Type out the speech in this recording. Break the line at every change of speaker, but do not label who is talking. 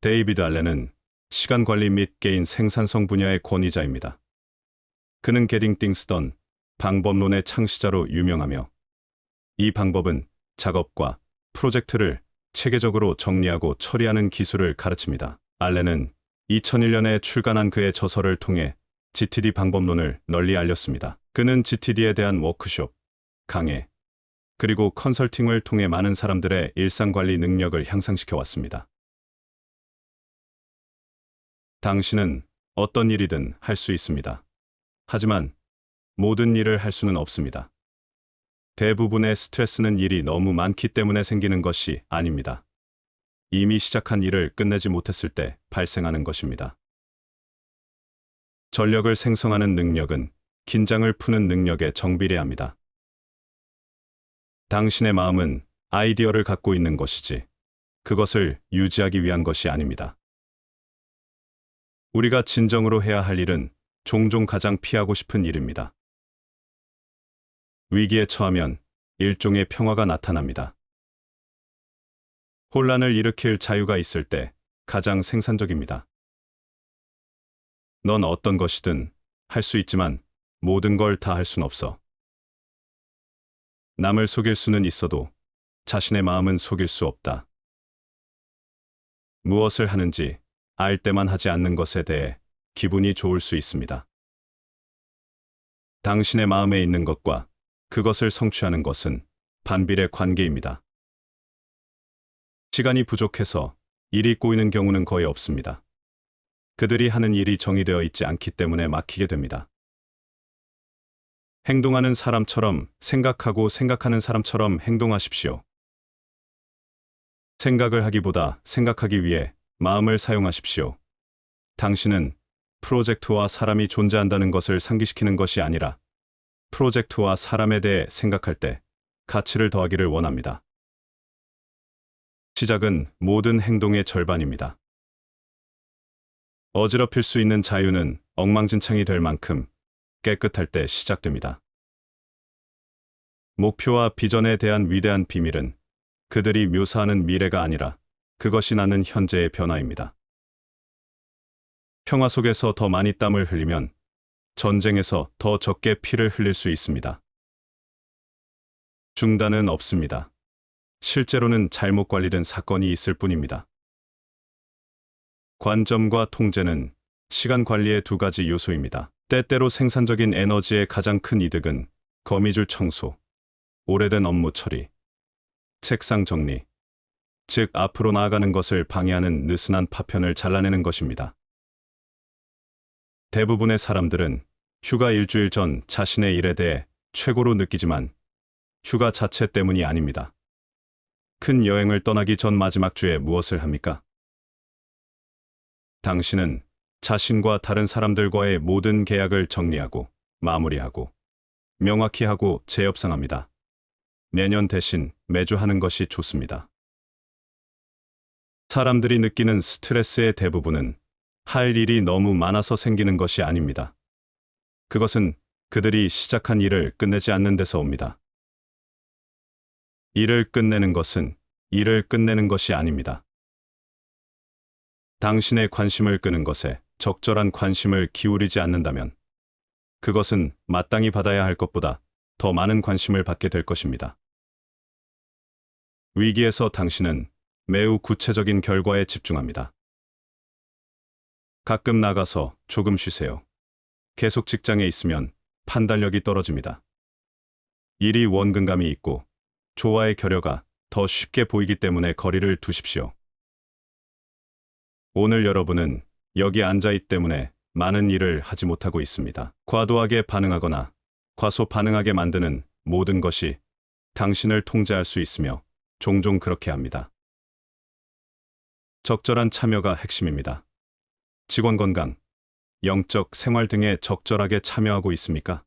데이비드 알렌은 시간 관리 및 개인 생산성 분야의 권위자입니다. 그는 게딩 쓰던 방법론의 창시자로 유명하며 이 방법은 작업과 프로젝트를 체계적으로 정리하고 처리하는 기술을 가르칩니다. 알렌은 2001년에 출간한 그의 저서를 통해 GTD 방법론을 널리 알렸습니다. 그는 GTD에 대한 워크숍, 강해, 그리고 컨설팅을 통해 많은 사람들의 일상관리 능력을 향상시켜 왔습니다. 당신은 어떤 일이든 할 수 있습니다. 하지만 모든 일을 할 수는 없습니다. 대부분의 스트레스는 일이 너무 많기 때문에 생기는 것이 아닙니다. 이미 시작한 일을 끝내지 못했을 때 발생하는 것입니다. 전력을 생성하는 능력은 긴장을 푸는 능력에 정비례합니다. 당신의 마음은 아이디어를 갖고 있는 것이지 그것을 유지하기 위한 것이 아닙니다. 우리가 진정으로 해야 할 일은 종종 가장 피하고 싶은 일입니다. 위기에 처하면 일종의 평화가 나타납니다. 혼란을 일으킬 자유가 있을 때 가장 생산적입니다. 넌 어떤 것이든 할 수 있지만 모든 걸 다 할 순 없어. 남을 속일 수는 있어도 자신의 마음은 속일 수 없다. 무엇을 하는지 알 때만 하지 않는 것에 대해 기분이 좋을 수 있습니다. 당신의 마음에 있는 것과 그것을 성취하는 것은 반비례 관계입니다. 시간이 부족해서 일이 꼬이는 경우는 거의 없습니다. 그들이 하는 일이 정의되어 있지 않기 때문에 막히게 됩니다. 행동하는 사람처럼 생각하고 생각하는 사람처럼 행동하십시오. 생각을 하기보다 생각하기 위해 마음을 사용하십시오. 당신은 프로젝트와 사람이 존재한다는 것을 상기시키는 것이 아니라 프로젝트와 사람에 대해 생각할 때 가치를 더하기를 원합니다. 시작은 모든 행동의 절반입니다. 어지럽힐 수 있는 자유는 엉망진창이 될 만큼 깨끗할 때 시작됩니다. 목표와 비전에 대한 위대한 비밀은 그들이 묘사하는 미래가 아니라 그것이 나는 현재의 변화입니다. 평화 속에서 더 많이 땀을 흘리면 전쟁에서 더 적게 피를 흘릴 수 있습니다. 중단은 없습니다. 실제로는 잘못 관리된 사건이 있을 뿐입니다. 관점과 통제는 시간 관리의 두 가지 요소입니다. 때때로 생산적인 에너지의 가장 큰 이득은 거미줄 청소, 오래된 업무 처리, 책상 정리, 즉 앞으로 나아가는 것을 방해하는 느슨한 파편을 잘라내는 것입니다. 대부분의 사람들은 휴가 일주일 전 자신의 일에 대해 최고로 느끼지만 휴가 자체 때문이 아닙니다. 큰 여행을 떠나기 전 마지막 주에 무엇을 합니까? 당신은 자신과 다른 사람들과의 모든 계약을 정리하고 마무리하고 명확히 하고 재협상합니다. 매년 대신 매주 하는 것이 좋습니다. 사람들이 느끼는 스트레스의 대부분은 할 일이 너무 많아서 생기는 것이 아닙니다. 그것은 그들이 시작한 일을 끝내지 않는 데서 옵니다. 일을 끝내는 것은 일을 끝내는 것이 아닙니다. 당신의 관심을 끄는 것에 적절한 관심을 기울이지 않는다면 그것은 마땅히 받아야 할 것보다 더 많은 관심을 받게 될 것입니다. 위기에서 당신은 매우 구체적인 결과에 집중합니다. 가끔 나가서 조금 쉬세요. 계속 직장에 있으면 판단력이 떨어집니다. 일이 원근감이 있고 조화의 결여가 더 쉽게 보이기 때문에 거리를 두십시오. 오늘 여러분은 여기 앉아 있기 때문에 많은 일을 하지 못하고 있습니다. 과도하게 반응하거나 과소 반응하게 만드는 모든 것이 당신을 통제할 수 있으며 종종 그렇게 합니다. 적절한 참여가 핵심입니다. 직원 건강, 영적 생활 등에 적절하게 참여하고 있습니까?